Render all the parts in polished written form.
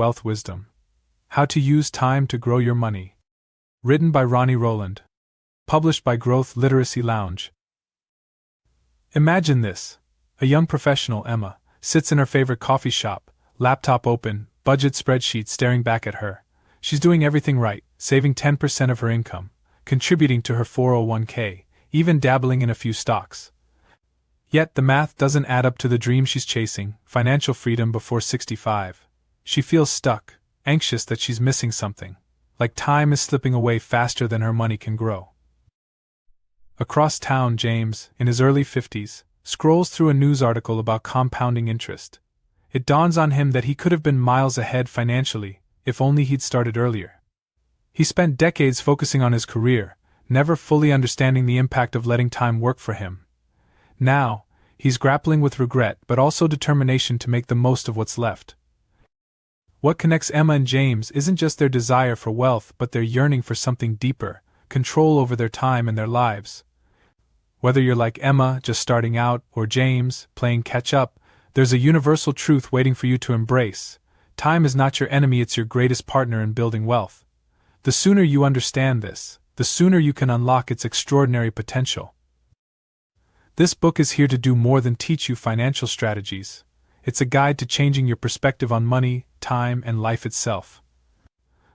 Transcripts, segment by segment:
Wealth Wisdom. How to Use Time to Grow Your Money. Written by Ronnie Rowland. Published by Growth Literacy Lounge. Imagine this. A young professional, Emma, sits in her favorite coffee shop, laptop open, budget spreadsheet staring back at her. She's doing everything right, saving 10% of her income, contributing to her 401k, even dabbling in a few stocks. Yet the math doesn't add up to the dream she's chasing, financial freedom before 65. She feels stuck, anxious that she's missing something, like time is slipping away faster than her money can grow. Across town, James, in his early 50s, scrolls through a news article about compounding interest. It dawns on him that he could have been miles ahead financially, if only he'd started earlier. He spent decades focusing on his career, never fully understanding the impact of letting time work for him. Now, he's grappling with regret but also determination to make the most of what's left. What connects Emma and James isn't just their desire for wealth but their yearning for something deeper, control over their time and their lives. Whether you're like Emma, just starting out, or James, playing catch-up, there's a universal truth waiting for you to embrace. Time is not your enemy, it's your greatest partner in building wealth. The sooner you understand this, the sooner you can unlock its extraordinary potential. This book is here to do more than teach you financial strategies. It's a guide to changing your perspective on money, time, and life itself.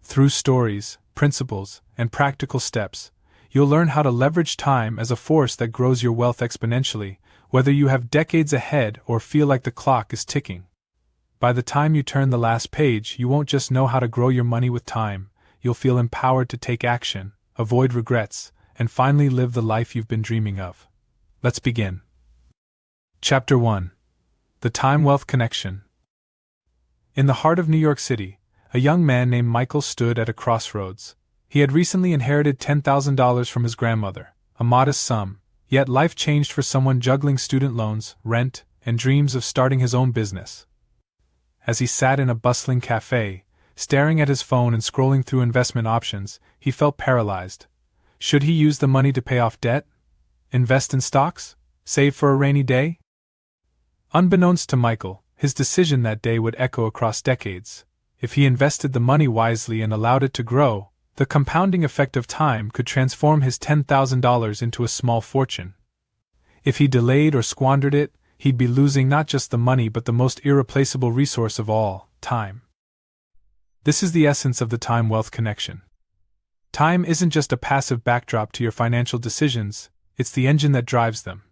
Through stories, principles, and practical steps, you'll learn how to leverage time as a force that grows your wealth exponentially, whether you have decades ahead or feel like the clock is ticking. By the time you turn the last page, you won't just know how to grow your money with time, you'll feel empowered to take action, avoid regrets, and finally live the life you've been dreaming of. Let's begin. Chapter 1. The Time-Wealth Connection. In the heart of New York City, a young man named Michael stood at a crossroads. He had recently inherited $10,000 from his grandmother, a modest sum, yet life changed for someone juggling student loans, rent, and dreams of starting his own business. As he sat in a bustling cafe, staring at his phone and scrolling through investment options, he felt paralyzed. Should he use the money to pay off debt? Invest in stocks? Save for a rainy day? Unbeknownst to Michael, his decision that day would echo across decades. If he invested the money wisely and allowed it to grow, the compounding effect of time could transform his $10,000 into a small fortune. If he delayed or squandered it, he'd be losing not just the money but the most irreplaceable resource of all, time. This is the essence of the time-wealth connection. Time isn't just a passive backdrop to your financial decisions, it's the engine that drives them.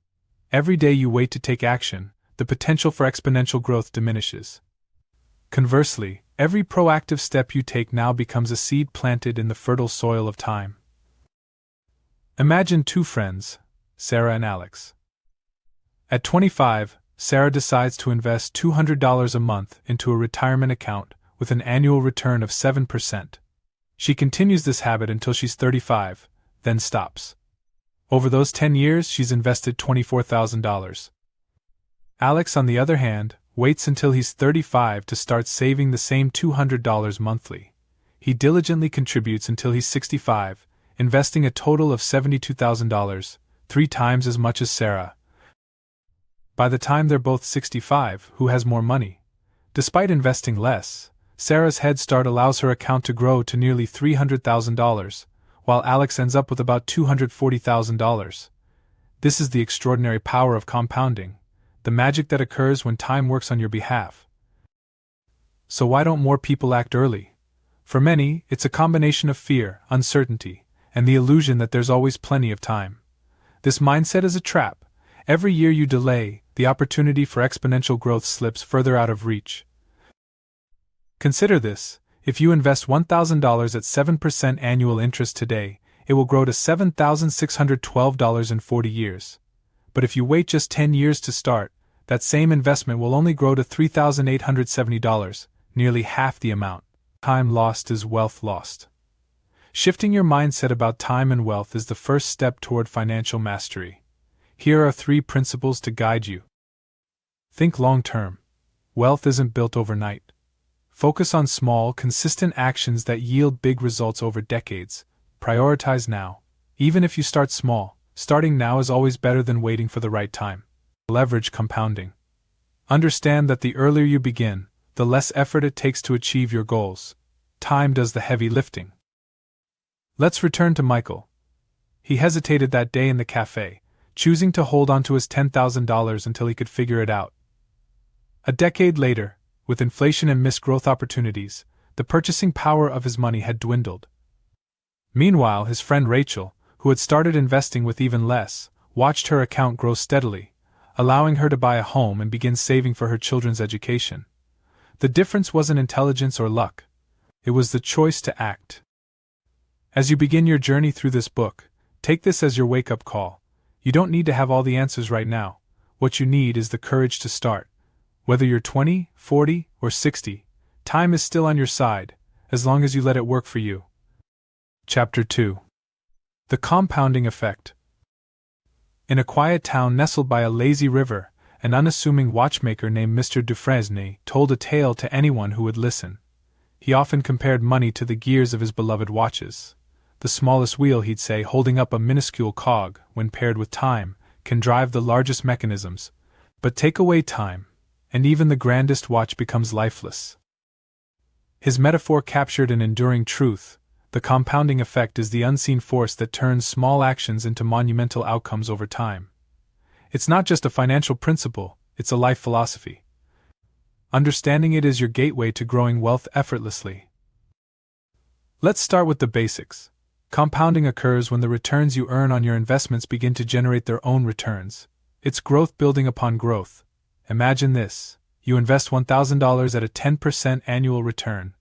Every day you wait to take action, the potential for exponential growth diminishes. Conversely, every proactive step you take now becomes a seed planted in the fertile soil of time. Imagine two friends, Sarah and Alex. At 25, Sarah decides to invest $200 a month into a retirement account with an annual return of 7%. She continues this habit until she's 35, then stops. Over those 10 years, she's invested $24,000. Alex, on the other hand, waits until he's 35 to start saving the same $200 monthly. He diligently contributes until he's 65, investing a total of $72,000, 3 times as much as Sarah. By the time they're both 65, who has more money? Despite investing less, Sarah's head start allows her account to grow to nearly $300,000, while Alex ends up with about $240,000. This is the extraordinary power of compounding, the magic that occurs when time works on your behalf. So why don't more people act early? For many, it's a combination of fear, uncertainty, and the illusion that there's always plenty of time. This mindset is a trap. Every year you delay, the opportunity for exponential growth slips further out of reach. Consider this: if you invest $1,000 at 7% annual interest today, it will grow to $7,612 in 40 years. But if you wait just 10 years to start, that same investment will only grow to $3,870, nearly half the amount. Time lost is wealth lost. Shifting your mindset about time and wealth is the first step toward financial mastery. Here are 3 principles to guide you. Think long-term. Wealth isn't built overnight. Focus on small, consistent actions that yield big results over decades. Prioritize now. Even if you start small, starting now is always better than waiting for the right time. Leverage compounding. Understand that the earlier you begin, the less effort it takes to achieve your goals. Time does the heavy lifting. Let's return to Michael. He hesitated that day in the cafe, choosing to hold on to his $10,000 until he could figure it out. A decade later, with inflation and missed growth opportunities, the purchasing power of his money had dwindled. Meanwhile, his friend Rachel, who had started investing with even less, watched her account grow steadily, allowing her to buy a home and begin saving for her children's education. The difference wasn't intelligence or luck. It was the choice to act. As you begin your journey through this book, take this as your wake-up call. You don't need to have all the answers right now. What you need is the courage to start. Whether you're 20, 40, or 60, time is still on your side, as long as you let it work for you. Chapter 2. The Compounding Effect. In a quiet town nestled by a lazy river, an unassuming watchmaker named Mr. Dufresne told a tale to anyone who would listen. He often compared money to the gears of his beloved watches. The smallest wheel, he'd say, holding up a minuscule cog, when paired with time, can drive the largest mechanisms. But take away time, and even the grandest watch becomes lifeless. His metaphor captured an enduring truth. The compounding effect is the unseen force that turns small actions into monumental outcomes over time. It's not just a financial principle, it's a life philosophy. Understanding it is your gateway to growing wealth effortlessly. Let's start with the basics. Compounding occurs when the returns you earn on your investments begin to generate their own returns. It's growth building upon growth. Imagine this. You invest $1,000 at a 10% annual return.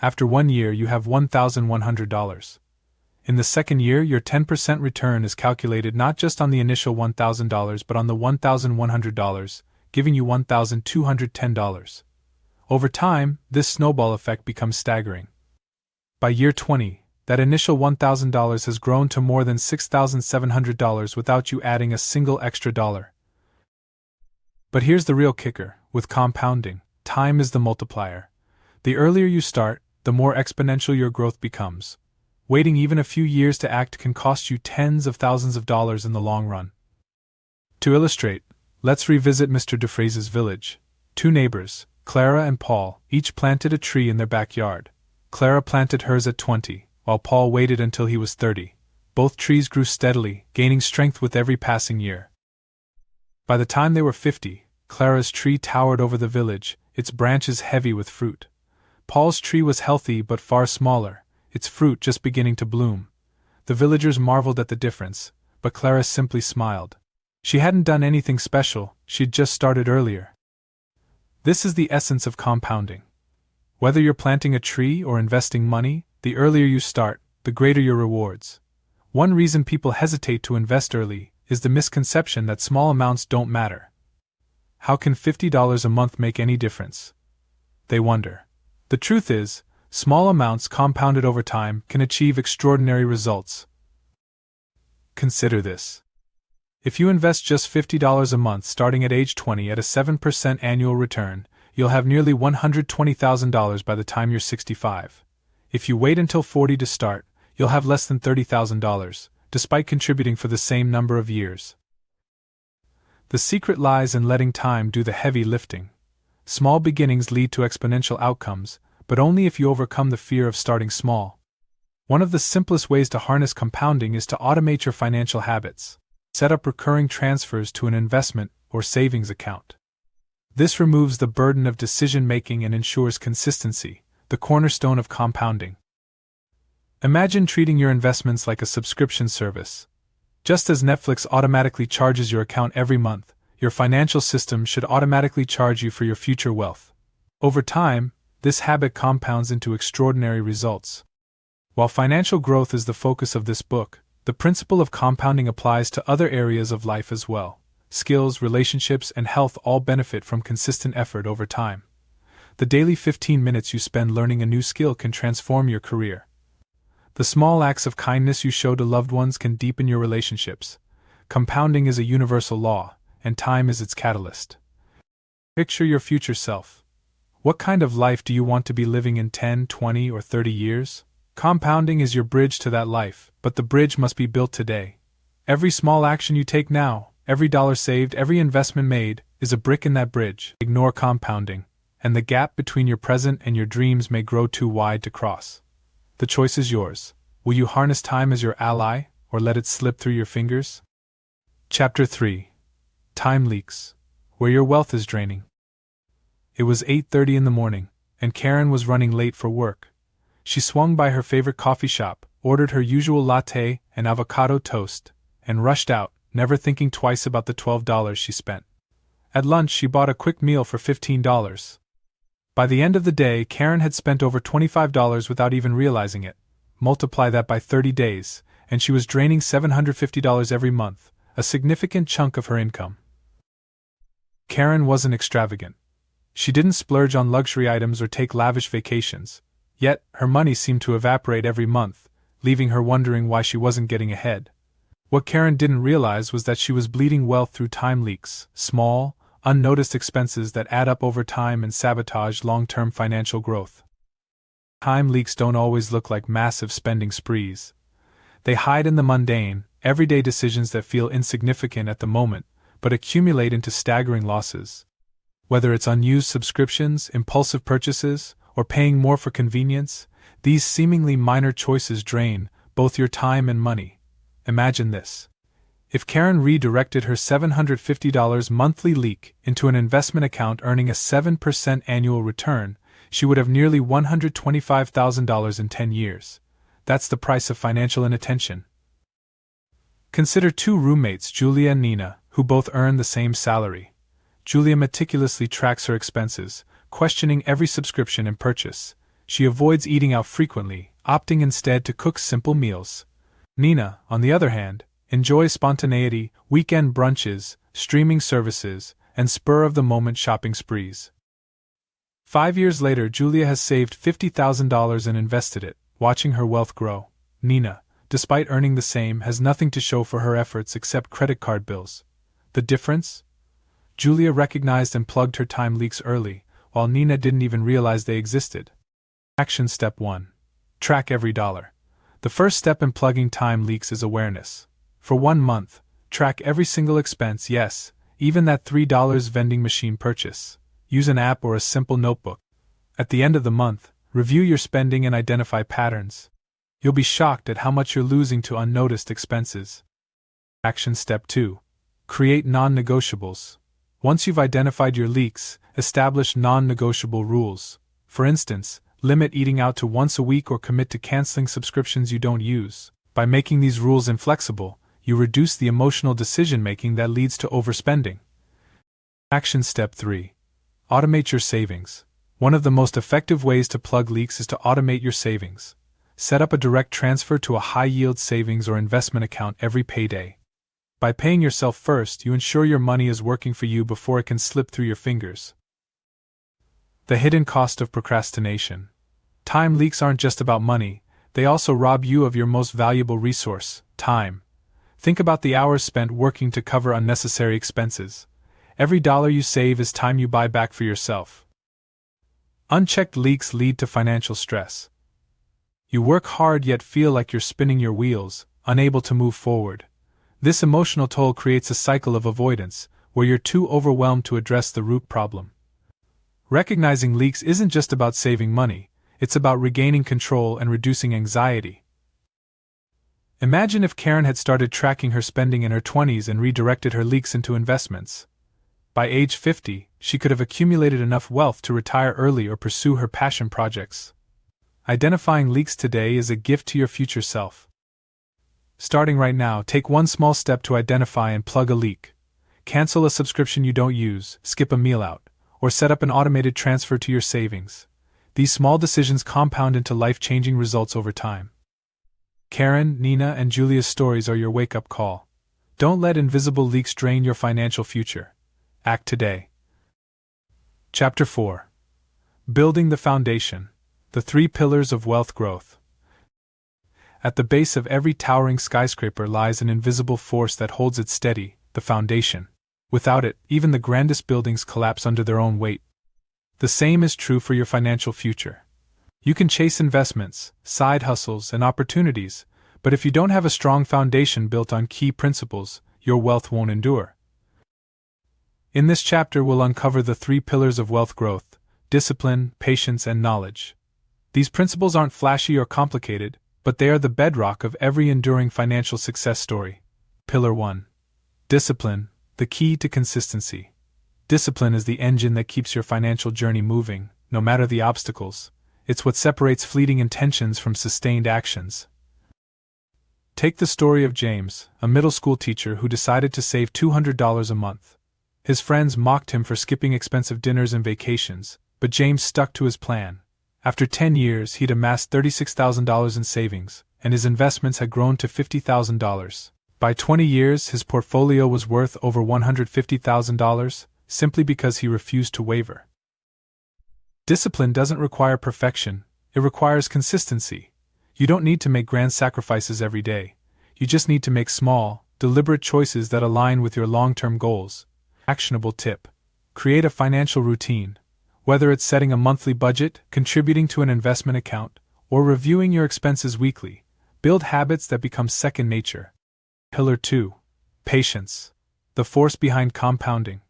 After 1 year, you have $1,100. In the second year, your 10% return is calculated not just on the initial $1,000 but on the $1,100, giving you $1,210. Over time, this snowball effect becomes staggering. By year 20, that initial $1,000 has grown to more than $6,700 without you adding a single extra dollar. But here's the real kicker. With compounding, time is the multiplier. The earlier you start, the more exponential your growth becomes. Waiting even a few years to act can cost you tens of thousands of dollars in the long run. To illustrate, let's revisit Mr. Dufresne's village. Two neighbors, Clara and Paul, each planted a tree in their backyard. Clara planted hers at 20, while Paul waited until he was 30. Both trees grew steadily, gaining strength with every passing year. By the time they were 50, Clara's tree towered over the village, its branches heavy with fruit. Paul's tree was healthy but far smaller, its fruit just beginning to bloom. The villagers marveled at the difference, but Clara simply smiled. She hadn't done anything special, she'd just started earlier. This is the essence of compounding. Whether you're planting a tree or investing money, the earlier you start, the greater your rewards. One reason people hesitate to invest early is the misconception that small amounts don't matter. How can $50 a month make any difference? They wonder. The truth is, small amounts compounded over time can achieve extraordinary results. Consider this. If you invest just $50 a month starting at age 20 at a 7% annual return, you'll have nearly $120,000 by the time you're 65. If you wait until 40 to start, you'll have less than $30,000, despite contributing for the same number of years. The secret lies in letting time do the heavy lifting. Small beginnings lead to exponential outcomes, but only if you overcome the fear of starting small. One of the simplest ways to harness compounding is to automate your financial habits. Set up recurring transfers to an investment or savings account. This removes the burden of decision-making and ensures consistency, the cornerstone of compounding. Imagine treating your investments like a subscription service. Just as Netflix automatically charges your account every month, your financial system should automatically charge you for your future wealth. Over time, this habit compounds into extraordinary results. While financial growth is the focus of this book, the principle of compounding applies to other areas of life as well. Skills, relationships, and health all benefit from consistent effort over time. The daily 15 minutes you spend learning a new skill can transform your career. The small acts of kindness you show to loved ones can deepen your relationships. Compounding is a universal law, and time is its catalyst. Picture your future self. What kind of life do you want to be living in 10, 20, or 30 years? Compounding is your bridge to that life, but the bridge must be built today. Every small action you take now, every dollar saved, every investment made, is a brick in that bridge. Ignore compounding. and the gap between your present and your dreams may grow too wide to cross. The choice is yours. Will you harness time as your ally, or let it slip through your fingers? Chapter 3. Time Leaks. Where Your Wealth is Draining. It was 8:30 in the morning, and Karen was running late for work. She swung by her favorite coffee shop, ordered her usual latte and avocado toast, and rushed out, never thinking twice about the $12 she spent. At lunch, she bought a quick meal for $15. By the end of the day, Karen had spent over $25 without even realizing it. Multiply that by 30 days, and she was draining $750 every month, a significant chunk of her income. Karen wasn't extravagant. She didn't splurge on luxury items or take lavish vacations, yet her money seemed to evaporate every month, leaving her wondering why she wasn't getting ahead. What Karen didn't realize was that she was bleeding wealth through time leaks, small, unnoticed expenses that add up over time and sabotage long-term financial growth. Time leaks don't always look like massive spending sprees. They hide in the mundane, everyday decisions that feel insignificant at the moment, but accumulate into staggering losses. Whether it's unused subscriptions, impulsive purchases, or paying more for convenience, these seemingly minor choices drain both your time and money. Imagine this. If Karen redirected her $750 monthly leak into an investment account earning a 7% annual return, she would have nearly $125,000 in 10 years. That's the price of financial inattention. Consider two roommates, Julia and Nina, who both earn the same salary. Julia meticulously tracks her expenses, questioning every subscription and purchase. She avoids eating out frequently, opting instead to cook simple meals. Nina, on the other hand, enjoys spontaneity, weekend brunches, streaming services, and spur-of-the-moment shopping sprees. 5 years later, Julia has saved $50,000 and invested it, watching her wealth grow. Nina, despite earning the same, has nothing to show for her efforts except credit card bills. The difference? Julia recognized and plugged her time leaks early, while Nina didn't even realize they existed. Action Step 1. Track every dollar. The first step in plugging time leaks is awareness. For 1 month, track every single expense, yes, even that $3 vending machine purchase. Use an app or a simple notebook. At the end of the month, review your spending and identify patterns. You'll be shocked at how much you're losing to unnoticed expenses. Action Step 2. Create non-negotiables. Once you've identified your leaks, establish non-negotiable rules. For instance, limit eating out to once a week or commit to canceling subscriptions you don't use. By making these rules inflexible, you reduce the emotional decision-making that leads to overspending. Action Step 3. Automate your savings. One of the most effective ways to plug leaks is to automate your savings. Set up a direct transfer to a high-yield savings or investment account every payday. By paying yourself first, you ensure your money is working for you before it can slip through your fingers. The hidden cost of procrastination. Time leaks aren't just about money, they also rob you of your most valuable resource, time. Think about the hours spent working to cover unnecessary expenses. Every dollar you save is time you buy back for yourself. Unchecked leaks lead to financial stress. You work hard yet feel like you're spinning your wheels, unable to move forward. This emotional toll creates a cycle of avoidance, where you're too overwhelmed to address the root problem. Recognizing leaks isn't just about saving money, it's about regaining control and reducing anxiety. Imagine if Karen had started tracking her spending in her 20s and redirected her leaks into investments. By age 50, she could have accumulated enough wealth to retire early or pursue her passion projects. Identifying leaks today is a gift to your future self. Starting right now, take one small step to identify and plug a leak. Cancel a subscription you don't use, skip a meal out, or set up an automated transfer to your savings. These small decisions compound into life-changing results over time. Karen, Nina, and Julia's stories are your wake-up call. Don't let invisible leaks drain your financial future. Act today. Chapter 4. Building the Foundation. The 3 Pillars of Wealth Growth. At the base of every towering skyscraper lies an invisible force that holds it steady, the foundation. Without it, even the grandest buildings collapse under their own weight. The same is true for your financial future. You can chase investments, side hustles, and opportunities, but if you don't have a strong foundation built on key principles, your wealth won't endure. In this chapter, we'll uncover the 3 pillars of wealth growth, discipline, patience, and knowledge. These principles aren't flashy or complicated, but they are the bedrock of every enduring financial success story. Pillar 1. Discipline, the key to consistency. Discipline is the engine that keeps your financial journey moving, no matter the obstacles. It's what separates fleeting intentions from sustained actions. Take the story of James, a middle school teacher who decided to save $200 a month. His friends mocked him for skipping expensive dinners and vacations, but James stuck to his plan. After 10 years, he'd amassed $36,000 in savings, and his investments had grown to $50,000. By 20 years, his portfolio was worth over $150,000, simply because he refused to waver. Discipline doesn't require perfection, it requires consistency. You don't need to make grand sacrifices every day. You just need to make small, deliberate choices that align with your long-term goals. Actionable tip: create a financial routine. Whether it's setting a monthly budget, contributing to an investment account, or reviewing your expenses weekly, build habits that become second nature. Pillar 2. Patience, the force behind compounding.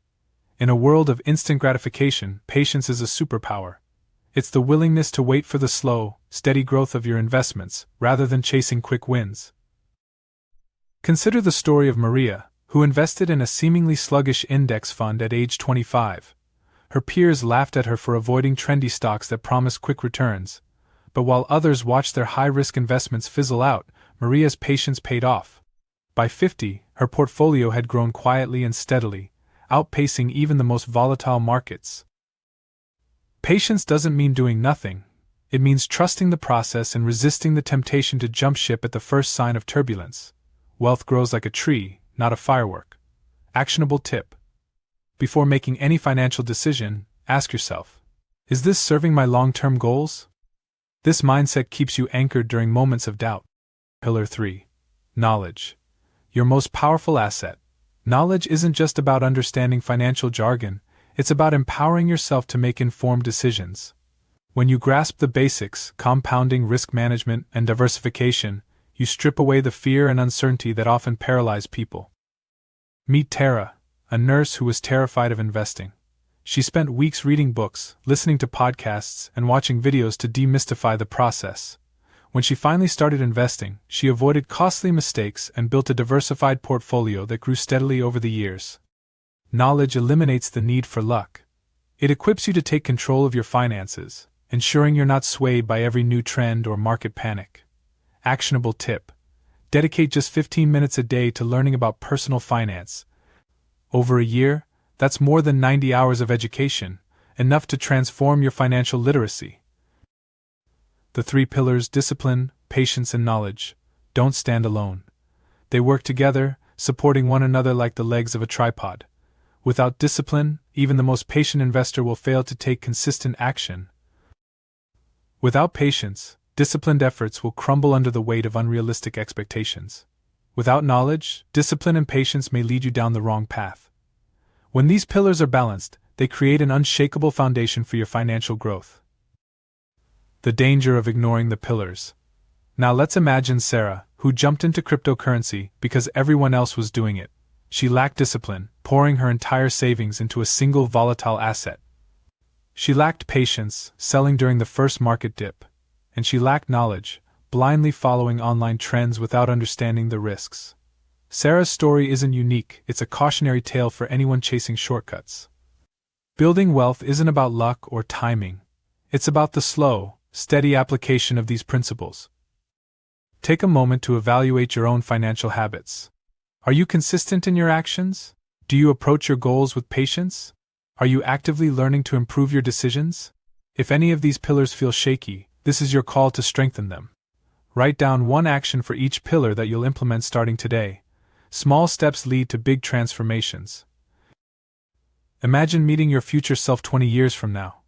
In a world of instant gratification, patience is a superpower. It's the willingness to wait for the slow, steady growth of your investments, rather than chasing quick wins. Consider the story of Maria, who invested in a seemingly sluggish index fund at age 25. Her peers laughed at her for avoiding trendy stocks that promised quick returns, but while others watched their high-risk investments fizzle out, Maria's patience paid off. By 50, her portfolio had grown quietly and steadily, outpacing even the most volatile markets. Patience doesn't mean doing nothing. It means trusting the process and resisting the temptation to jump ship at the first sign of turbulence. Wealth grows like a tree, not a firework. Actionable tip: before making any financial decision, ask yourself, is this serving my long-term goals? This mindset keeps you anchored during moments of doubt. Pillar 3. Knowledge, your most powerful asset. Knowledge isn't just about understanding financial jargon, it's about empowering yourself to make informed decisions. When you grasp the basics, compounding, risk management, and diversification, you strip away the fear and uncertainty that often paralyze people. Meet Tara, a nurse who was terrified of investing. She spent weeks reading books, listening to podcasts, and watching videos to demystify the process. When she finally started investing, she avoided costly mistakes and built a diversified portfolio that grew steadily over the years. Knowledge eliminates the need for luck. It equips you to take control of your finances, ensuring you're not swayed by every new trend or market panic. Actionable tip: dedicate just 15 minutes a day to learning about personal finance. Over a year, that's more than 90 hours of education, enough to transform your financial literacy. The 3 pillars: discipline, patience, and knowledge, don't stand alone. They work together, supporting one another like the legs of a tripod. Without discipline, even the most patient investor will fail to take consistent action. Without patience, disciplined efforts will crumble under the weight of unrealistic expectations. Without knowledge, discipline and patience may lead you down the wrong path. When these pillars are balanced, they create an unshakable foundation for your financial growth. The danger of ignoring the pillars. Now let's imagine Sarah, who jumped into cryptocurrency because everyone else was doing it. She lacked discipline, pouring her entire savings into a single volatile asset. She lacked patience, selling during the first market dip. And she lacked knowledge, blindly following online trends without understanding the risks. Sarah's story isn't unique, it's a cautionary tale for anyone chasing shortcuts. Building wealth isn't about luck or timing. It's about the slow, steady application of these principles. Take a moment to evaluate your own financial habits. Are you consistent in your actions? Do you approach your goals with patience? Are you actively learning to improve your decisions? If any of these pillars feel shaky, this is your call to strengthen them. Write down one action for each pillar that you'll implement starting today. Small steps lead to big transformations. Imagine meeting your future self 20 years from now.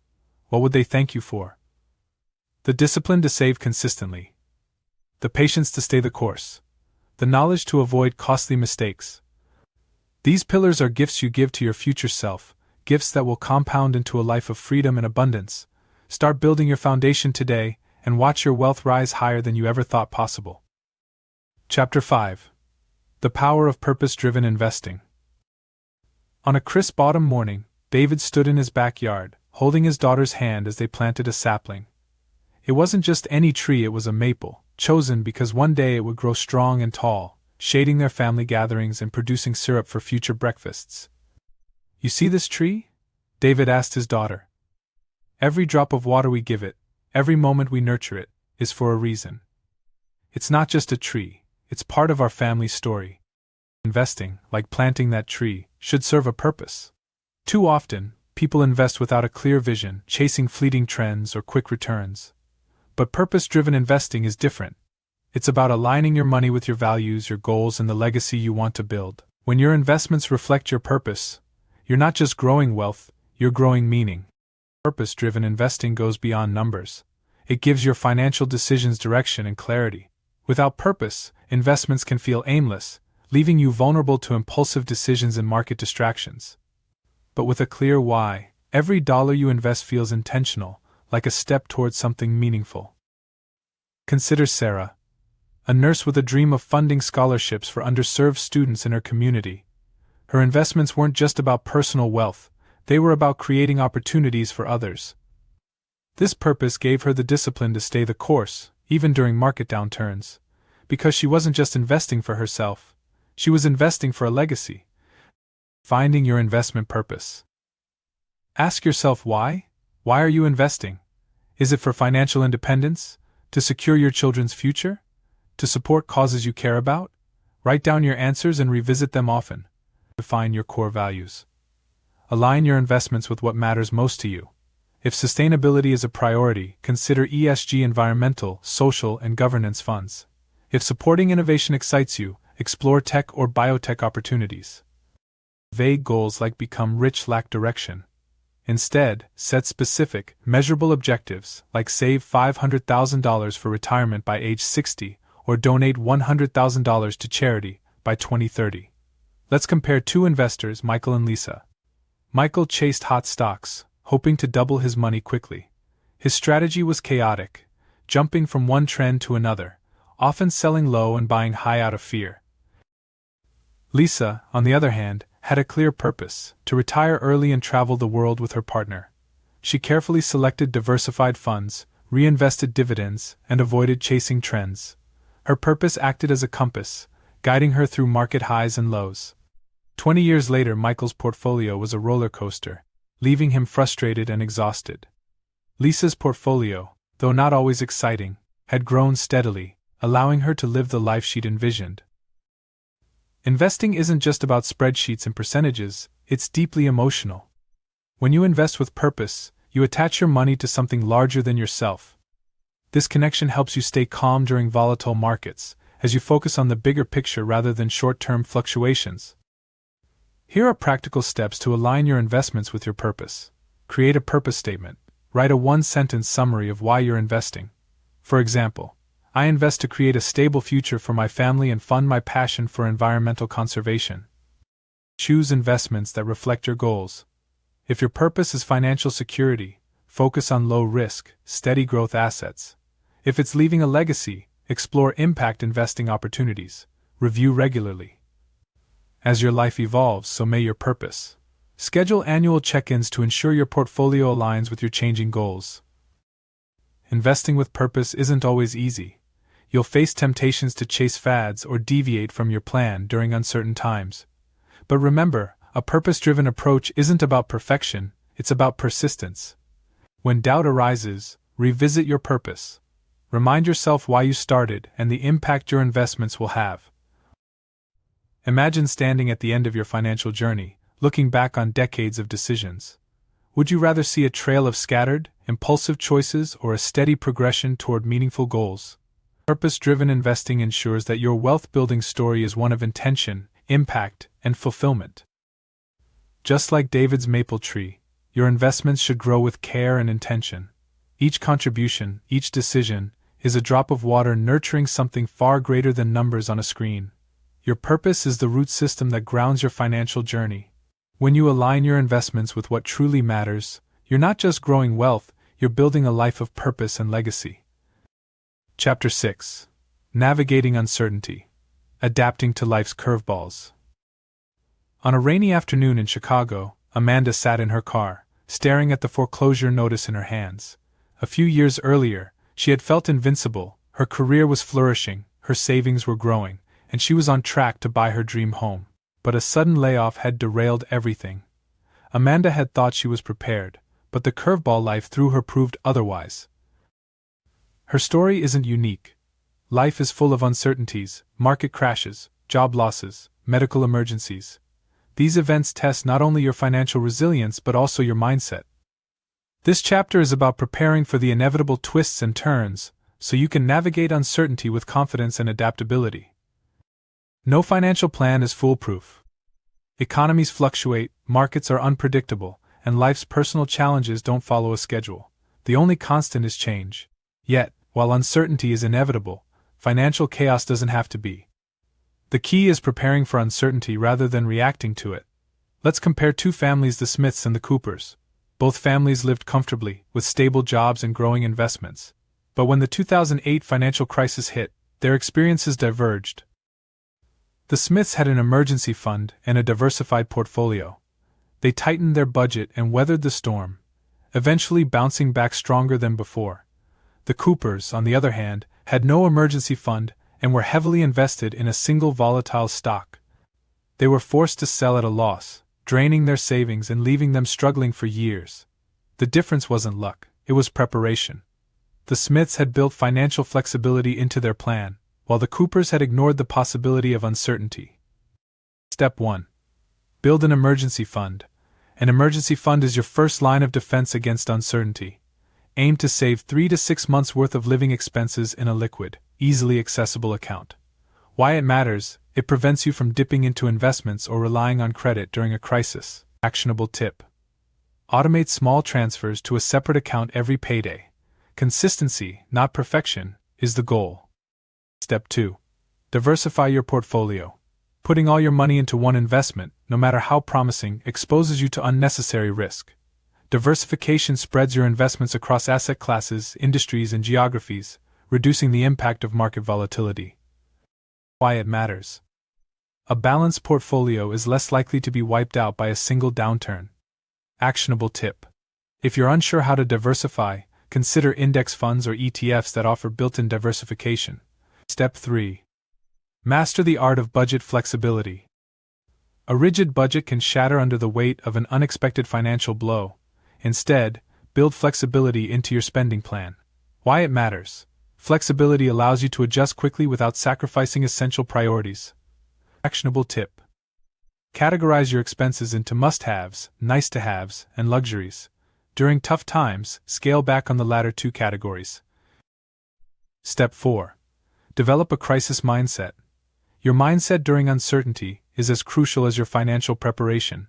What would they thank you for? The discipline to save consistently. The patience to stay the course. The knowledge to avoid costly mistakes. These pillars are gifts you give to your future self, gifts that will compound into a life of freedom and abundance. Start building your foundation today, and watch your wealth rise higher than you ever thought possible. Chapter 5. The Power of Purpose-Driven Investing. On a crisp autumn morning, David stood in his backyard, holding his daughter's hand as they planted a sapling. It wasn't just any tree, it was a maple, chosen because one day it would grow strong and tall, shading their family gatherings and producing syrup for future breakfasts. "You see this tree?" David asked his daughter. "Every drop of water we give it, every moment we nurture it, is for a reason. It's not just a tree, it's part of our family story. Investing, like planting that tree, should serve a purpose. Too often, people invest without a clear vision, chasing fleeting trends or quick returns. But purpose-driven investing is different. It's about aligning your money with your values, your goals, and the legacy you want to build. When your investments reflect your purpose, you're not just growing wealth, you're growing meaning. Purpose-driven investing goes beyond numbers. It gives your financial decisions direction and clarity. Without purpose, investments can feel aimless, leaving you vulnerable to impulsive decisions and market distractions. But with a clear why, every dollar you invest feels intentional, like a step towards something meaningful. Consider Sarah, a nurse with a dream of funding scholarships for underserved students in her community. Her investments weren't just about personal wealth, they were about creating opportunities for others. This purpose gave her the discipline to stay the course, even during market downturns, because she wasn't just investing for herself, she was investing for a legacy. Finding your investment purpose. Ask yourself why? Why are you investing? Is it for financial independence? To secure your children's future? To support causes you care about? Write down your answers and revisit them often. Define your core values. Align your investments with what matters most to you. If sustainability is a priority, consider ESG, environmental, social, and governance funds. If supporting innovation excites you, explore tech or biotech opportunities. Vague goals like become rich lack direction. Instead, set specific, measurable objectives like save $500,000 for retirement by age 60 or donate $100,000 to charity by 2030. Let's compare two investors, Michael and Lisa. Michael chased hot stocks, hoping to double his money quickly. His strategy was chaotic, jumping from one trend to another, often selling low and buying high out of fear. Lisa, on the other hand, had a clear purpose: to retire early and travel the world with her partner. She carefully selected diversified funds, reinvested dividends, and avoided chasing trends. Her purpose acted as a compass, guiding her through market highs and lows. 20 years later, Michael's portfolio was a roller coaster, leaving him frustrated and exhausted. Lisa's portfolio, though not always exciting, had grown steadily, allowing her to live the life she'd envisioned. Investing isn't just about spreadsheets and percentages, it's deeply emotional. When you invest with purpose, you attach your money to something larger than yourself. This connection helps you stay calm during volatile markets, as you focus on the bigger picture rather than short-term fluctuations. Here are practical steps to align your investments with your purpose. Create a purpose statement. Write a one-sentence summary of why you're investing. For example, I invest to create a stable future for my family and fund my passion for environmental conservation. Choose investments that reflect your goals. If your purpose is financial security, focus on low-risk, steady-growth assets. If it's leaving a legacy, explore impact investing opportunities. Review regularly. As your life evolves, so may your purpose. Schedule annual check-ins to ensure your portfolio aligns with your changing goals. Investing with purpose isn't always easy. You'll face temptations to chase fads or deviate from your plan during uncertain times. But remember, a purpose-driven approach isn't about perfection, it's about persistence. When doubt arises, revisit your purpose. Remind yourself why you started and the impact your investments will have. Imagine standing at the end of your financial journey, looking back on decades of decisions. Would you rather see a trail of scattered, impulsive choices or a steady progression toward meaningful goals? Purpose-driven investing ensures that your wealth-building story is one of intention, impact, and fulfillment. Just like David's maple tree, your investments should grow with care and intention. Each contribution, each decision, is a drop of water nurturing something far greater than numbers on a screen. Your purpose is the root system that grounds your financial journey. When you align your investments with what truly matters, you're not just growing wealth, you're building a life of purpose and legacy. Chapter 6. Navigating Uncertainty. Adapting to Life's Curveballs. On a rainy afternoon in Chicago, Amanda sat in her car, staring at the foreclosure notice in her hands. A few years earlier, she had felt invincible, her career was flourishing, her savings were growing, and she was on track to buy her dream home. But a sudden layoff had derailed everything. Amanda had thought she was prepared, but the curveball life threw her proved otherwise. Her story isn't unique. Life is full of uncertainties, market crashes, job losses, medical emergencies. These events test not only your financial resilience but also your mindset. This chapter is about preparing for the inevitable twists and turns, so you can navigate uncertainty with confidence and adaptability. No financial plan is foolproof. Economies fluctuate, markets are unpredictable, and life's personal challenges don't follow a schedule. The only constant is change. Yet, while uncertainty is inevitable, financial chaos doesn't have to be. The key is preparing for uncertainty rather than reacting to it. Let's compare two families, the Smiths and the Coopers. Both families lived comfortably, with stable jobs and growing investments. But when the 2008 financial crisis hit, their experiences diverged. The Smiths had an emergency fund and a diversified portfolio. They tightened their budget and weathered the storm, eventually bouncing back stronger than before. The Coopers, on the other hand, had no emergency fund and were heavily invested in a single volatile stock. They were forced to sell at a loss, draining their savings and leaving them struggling for years. The difference wasn't luck, it was preparation. The Smiths had built financial flexibility into their plan, while the Coopers had ignored the possibility of uncertainty. Step 1. Build an emergency fund. An emergency fund is your first line of defense against uncertainty. Aim to save 3 to 6 months' worth of living expenses in a liquid, easily accessible account. Why it matters: it prevents you from dipping into investments or relying on credit during a crisis. Actionable tip: automate small transfers to a separate account every payday. Consistency, not perfection, is the goal. Step 2. Diversify your portfolio. Putting all your money into one investment, no matter how promising, exposes you to unnecessary risk. Diversification spreads your investments across asset classes, industries, and geographies, reducing the impact of market volatility. Why it matters: a balanced portfolio is less likely to be wiped out by a single downturn. Actionable tip: if you're unsure how to diversify, consider index funds or ETFs that offer built-in diversification. Step 3. Master the art of budget flexibility. A rigid budget can shatter under the weight of an unexpected financial blow. Instead, build flexibility into your spending plan. Why it matters: flexibility allows you to adjust quickly without sacrificing essential priorities. Actionable tip: categorize your expenses into must-haves, nice-to-haves, and luxuries. During tough times, scale back on the latter two categories. Step 4. Develop a crisis mindset. Your mindset during uncertainty is as crucial as your financial preparation.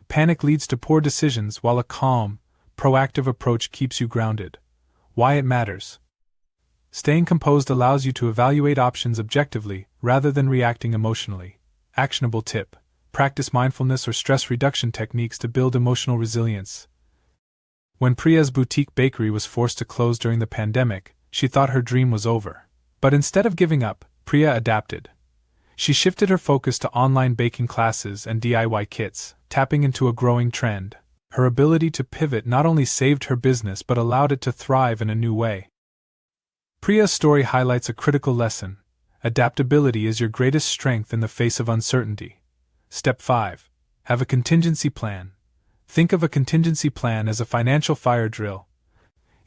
Panic leads to poor decisions, while a calm, proactive approach keeps you grounded. Why it matters: staying composed allows you to evaluate options objectively rather than reacting emotionally. Actionable tip: practice mindfulness or stress reduction techniques to build emotional resilience. When Priya's boutique bakery was forced to close during the pandemic, she thought her dream was over. But instead of giving up, Priya adapted. She shifted her focus to online baking classes and DIY kits, tapping into a growing trend. Her ability to pivot not only saved her business but allowed it to thrive in a new way. Priya's story highlights a critical lesson: adaptability is your greatest strength in the face of uncertainty. Step 5. Have a contingency plan. Think of a contingency plan as a financial fire drill.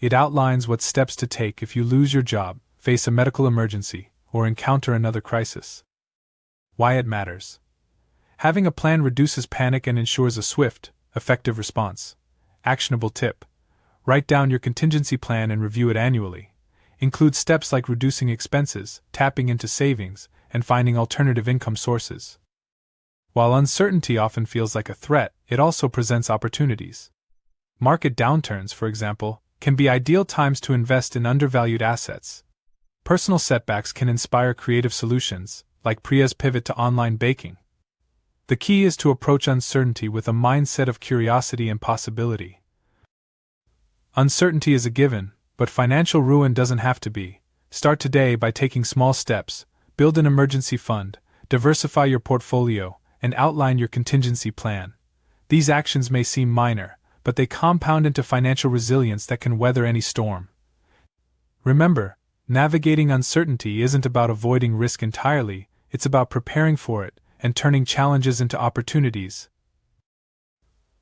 It outlines what steps to take if you lose your job, face a medical emergency, or encounter another crisis. Why it matters: having a plan reduces panic and ensures a swift, effective response. Actionable tip: write down your contingency plan and review it annually. Include steps like reducing expenses, tapping into savings, and finding alternative income sources. While uncertainty often feels like a threat, it also presents opportunities. Market downturns, for example, can be ideal times to invest in undervalued assets. Personal setbacks can inspire creative solutions, like Priya's pivot to online baking. The key is to approach uncertainty with a mindset of curiosity and possibility. Uncertainty is a given, but financial ruin doesn't have to be. Start today by taking small steps, build an emergency fund, diversify your portfolio, and outline your contingency plan. These actions may seem minor, but they compound into financial resilience that can weather any storm. Remember, navigating uncertainty isn't about avoiding risk entirely, it's about preparing for it and turning challenges into opportunities.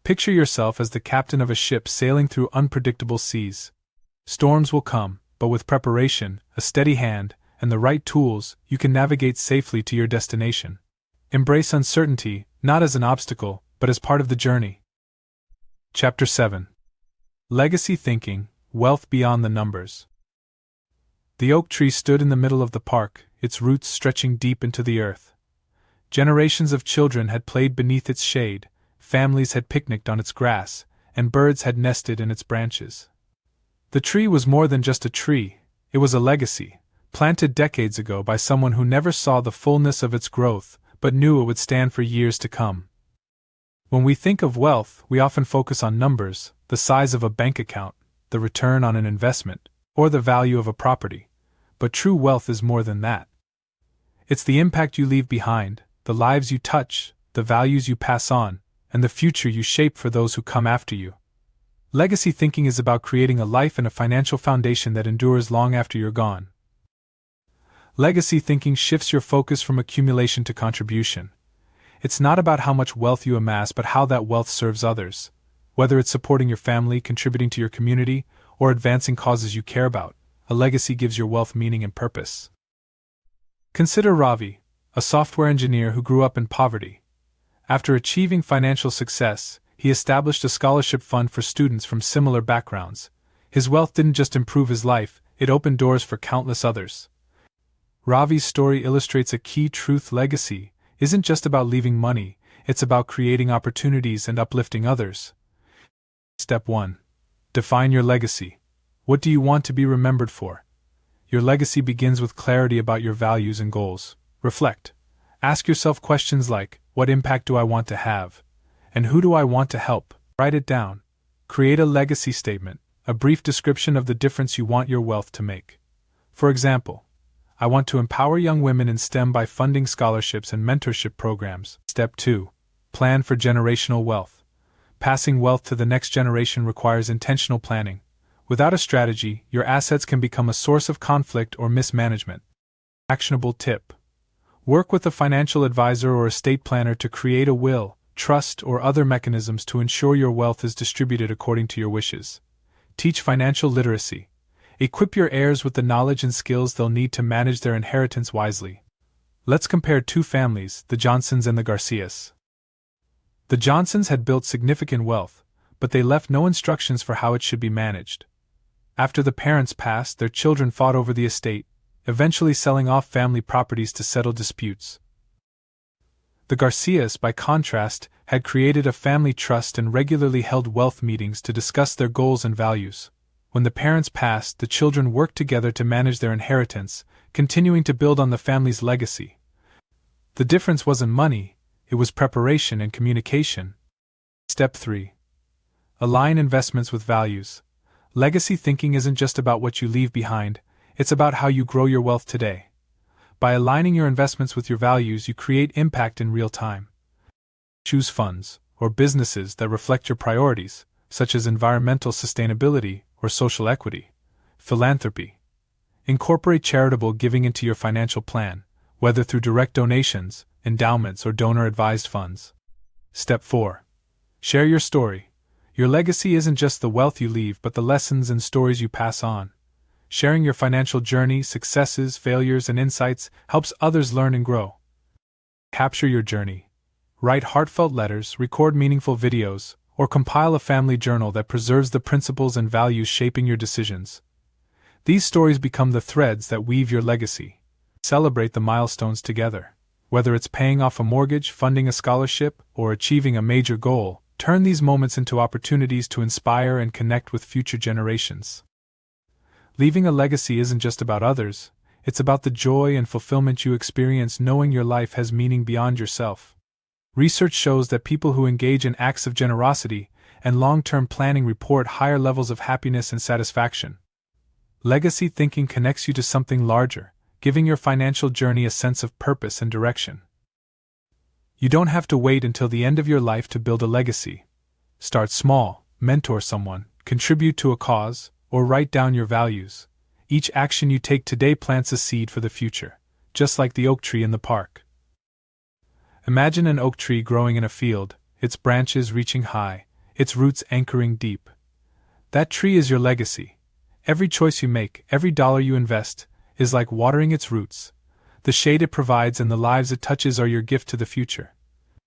Picture yourself as the captain of a ship sailing through unpredictable seas. Storms will come, but with preparation, a steady hand, and the right tools, you can navigate safely to your destination. Embrace uncertainty, not as an obstacle, but as part of the journey. Chapter 7. Legacy Thinking, Wealth Beyond the Numbers. The oak tree stood in the middle of the park, its roots stretching deep into the earth. Generations of children had played beneath its shade, families had picnicked on its grass, and birds had nested in its branches. The tree was more than just a tree, it was a legacy, planted decades ago by someone who never saw the fullness of its growth, but knew it would stand for years to come. When we think of wealth, we often focus on numbers, the size of a bank account, the return on an investment, or the value of a property. But true wealth is more than that. It's the impact you leave behind, the lives you touch, the values you pass on, and the future you shape for those who come after you. Legacy thinking is about creating a life and a financial foundation that endures long after you're gone. Legacy thinking shifts your focus from accumulation to contribution. It's not about how much wealth you amass, but how that wealth serves others. Whether it's supporting your family, contributing to your community, or advancing causes you care about, a legacy gives your wealth meaning and purpose. Consider Ravi, a software engineer who grew up in poverty. After achieving financial success, he established a scholarship fund for students from similar backgrounds. His wealth didn't just improve his life, it opened doors for countless others. Ravi's story illustrates a key truth: legacy isn't just about leaving money, it's about creating opportunities and uplifting others. Step 1. Define your legacy. What do you want to be remembered for? Your legacy begins with clarity about your values and goals. Reflect. Ask yourself questions like, what impact do I want to have? And who do I want to help? Write it down. Create a legacy statement, a brief description of the difference you want your wealth to make. For example, I want to empower young women in STEM by funding scholarships and mentorship programs. Step 2. Plan for generational wealth. Passing wealth to the next generation requires intentional planning. Without a strategy, your assets can become a source of conflict or mismanagement. Actionable tip. Work with a financial advisor or estate planner to create a will, trust, or other mechanisms to ensure your wealth is distributed according to your wishes. Teach financial literacy. Equip your heirs with the knowledge and skills they'll need to manage their inheritance wisely. Let's compare two families, the Johnsons and the Garcias. The Johnsons had built significant wealth, but they left no instructions for how it should be managed. After the parents passed, their children fought over the estate, eventually selling off family properties to settle disputes. The Garcias, by contrast, had created a family trust and regularly held wealth meetings to discuss their goals and values. When the parents passed, the children worked together to manage their inheritance, continuing to build on the family's legacy. The difference wasn't money, it was preparation and communication. Step 3. Align investments with values. Legacy thinking isn't just about what you leave behind, it's about how you grow your wealth today. By aligning your investments with your values, you create impact in real time. Choose funds or businesses that reflect your priorities, such as environmental sustainability or social equity. Philanthropy. Incorporate charitable giving into your financial plan, whether through direct donations, endowments, or donor-advised funds. Step 4. Share your story. Your legacy isn't just the wealth you leave, but the lessons and stories you pass on. Sharing your financial journey, successes, failures, and insights helps others learn and grow. Capture your journey. Write heartfelt letters, record meaningful videos, or compile a family journal that preserves the principles and values shaping your decisions. These stories become the threads that weave your legacy. Celebrate the milestones together. Whether it's paying off a mortgage, funding a scholarship, or achieving a major goal, turn these moments into opportunities to inspire and connect with future generations. Leaving a legacy isn't just about others, it's about the joy and fulfillment you experience knowing your life has meaning beyond yourself. Research shows that people who engage in acts of generosity and long-term planning report higher levels of happiness and satisfaction. Legacy thinking connects you to something larger, giving your financial journey a sense of purpose and direction. You don't have to wait until the end of your life to build a legacy. Start small, mentor someone, contribute to a cause, or write down your values. Each action you take today plants a seed for the future, just like the oak tree in the park. Imagine an oak tree growing in a field, its branches reaching high, its roots anchoring deep. That tree is your legacy. Every choice you make, every dollar you invest, is like watering its roots. The shade it provides and the lives it touches are your gift to the future.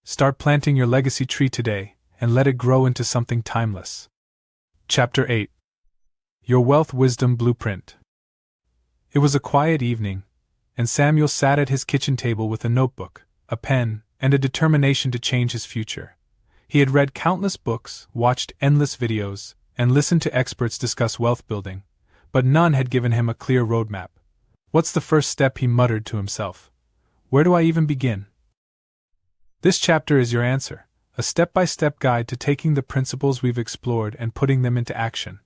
Start planting your legacy tree today, and let it grow into something timeless. Chapter 8. Your Wealth Wisdom Blueprint. It was a quiet evening, and Samuel sat at his kitchen table with a notebook, a pen, and a determination to change his future. He had read countless books, watched endless videos, and listened to experts discuss wealth building, but none had given him a clear roadmap. What's the first step, he muttered to himself. Where do I even begin? This chapter is your answer, a step-by-step guide to taking the principles we've explored and putting them into action.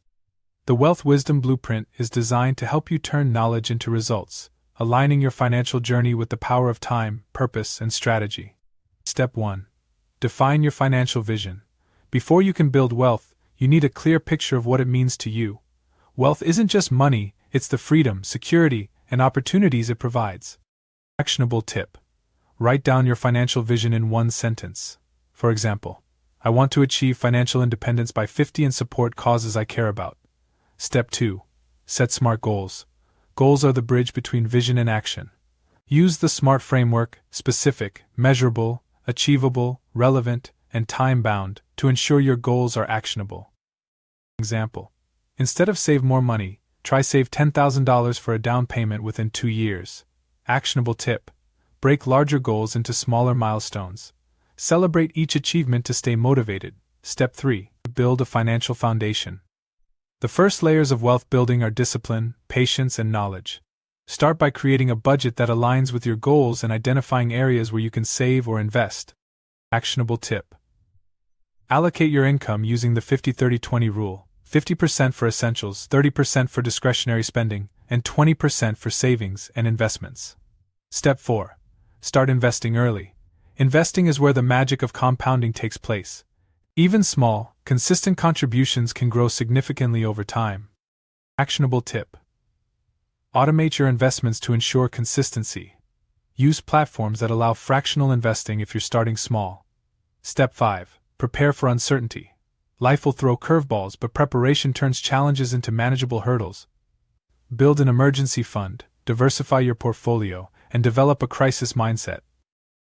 The Wealth Wisdom Blueprint is designed to help you turn knowledge into results, aligning your financial journey with the power of time, purpose, and strategy. Step 1. Define your financial vision. Before you can build wealth, you need a clear picture of what it means to you. Wealth isn't just money, it's the freedom, security, and opportunities it provides. Actionable tip. Write down your financial vision in one sentence. For example, I want to achieve financial independence by 50 and support causes I care about. Step 2. Set SMART goals. Goals are the bridge between vision and action. Use the SMART framework, specific, measurable, achievable, relevant, and time-bound, to ensure your goals are actionable. Example. Instead of save more money, try save $10,000 for a down payment within 2 years. Actionable tip. Break larger goals into smaller milestones. Celebrate each achievement to stay motivated. Step 3. Build a financial foundation. The first layers of wealth building are discipline, patience, and knowledge. Start by creating a budget that aligns with your goals and identifying areas where you can save or invest. Actionable tip. Allocate your income using the 50-30-20 rule. 50% for essentials, 30% for discretionary spending, and 20% for savings and investments. Step 4. Start investing early. Investing is where the magic of compounding takes place. Even small, consistent contributions can grow significantly over time. Actionable tip. Automate your investments to ensure consistency. Use platforms that allow fractional investing if you're starting small. Step 5. Prepare for uncertainty. Life will throw curveballs, but preparation turns challenges into manageable hurdles. Build an emergency fund, diversify your portfolio, and develop a crisis mindset.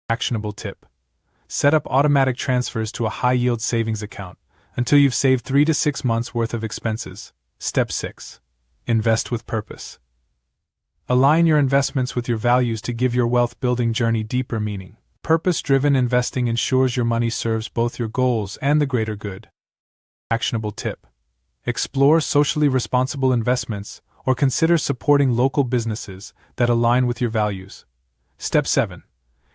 Actionable tip. Set up automatic transfers to a high-yield savings account until you've saved 3 to 6 months' worth of expenses. Step 6. Invest with purpose. Align your investments with your values to give your wealth-building journey deeper meaning. Purpose-driven investing ensures your money serves both your goals and the greater good. Actionable tip. Explore socially responsible investments or consider supporting local businesses that align with your values. Step 7.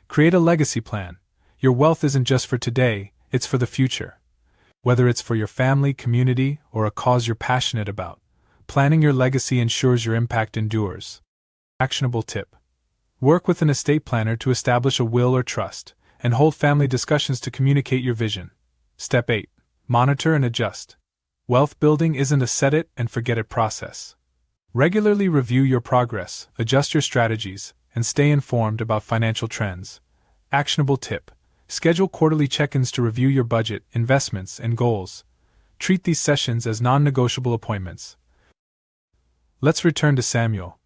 Create a legacy plan. Your wealth isn't just for today, it's for the future. Whether it's for your family, community, or a cause you're passionate about, planning your legacy ensures your impact endures. Actionable tip. Work with an estate planner to establish a will or trust, and hold family discussions to communicate your vision. Step 8. Monitor and adjust. Wealth building isn't a set-it-and-forget-it process. Regularly review your progress, adjust your strategies, and stay informed about financial trends. Actionable tip. Schedule quarterly check-ins to review your budget, investments, and goals. Treat these sessions as non-negotiable appointments. Let's return to Samuel.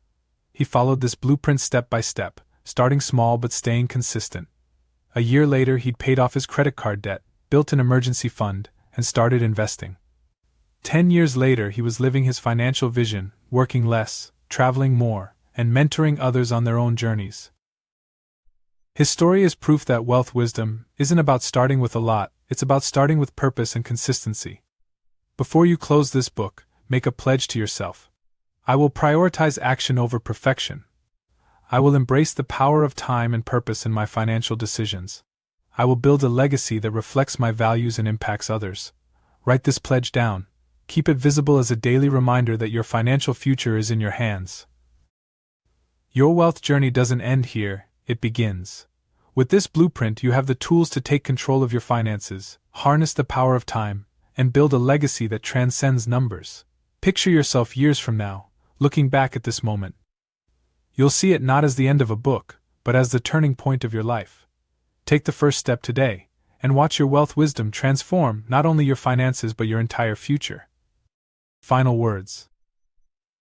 He followed this blueprint step by step, starting small but staying consistent. A year later, he'd paid off his credit card debt, built an emergency fund, and started investing. 10 years later, he was living his financial vision, working less, traveling more, and mentoring others on their own journeys. His story is proof that wealth wisdom isn't about starting with a lot, it's about starting with purpose and consistency. Before you close this book, make a pledge to yourself. I will prioritize action over perfection. I will embrace the power of time and purpose in my financial decisions. I will build a legacy that reflects my values and impacts others. Write this pledge down. Keep it visible as a daily reminder that your financial future is in your hands. Your wealth journey doesn't end here, it begins. With this blueprint, you have the tools to take control of your finances, harness the power of time, and build a legacy that transcends numbers. Picture yourself years from now, looking back at this moment. You'll see it not as the end of a book, but as the turning point of your life. Take the first step today, and watch your wealth wisdom transform not only your finances but your entire future. Final words.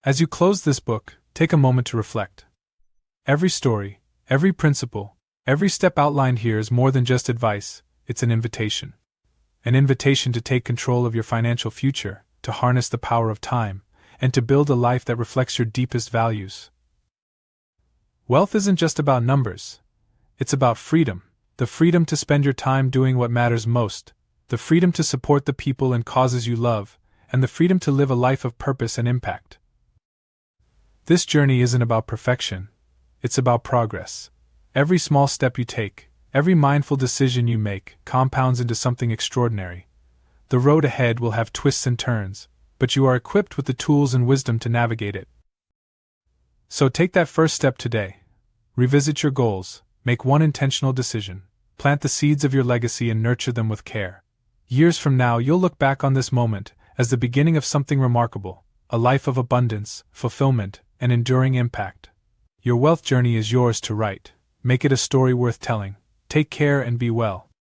As you close this book, take a moment to reflect. Every story, every principle, every step outlined here is more than just advice, it's an invitation. An invitation to take control of your financial future, to harness the power of time, and to build a life that reflects your deepest values. Wealth isn't just about numbers. It's about freedom, the freedom to spend your time doing what matters most, the freedom to support the people and causes you love, and the freedom to live a life of purpose and impact. This journey isn't about perfection, it's about progress. Every small step you take, every mindful decision you make, compounds into something extraordinary. The road ahead will have twists and turns, but you are equipped with the tools and wisdom to navigate it. So take that first step today. Revisit your goals, make one intentional decision, plant the seeds of your legacy and nurture them with care. Years from now, you'll look back on this moment as the beginning of something remarkable, a life of abundance, fulfillment, and enduring impact. Your wealth journey is yours to write. Make it a story worth telling. Take care and be well.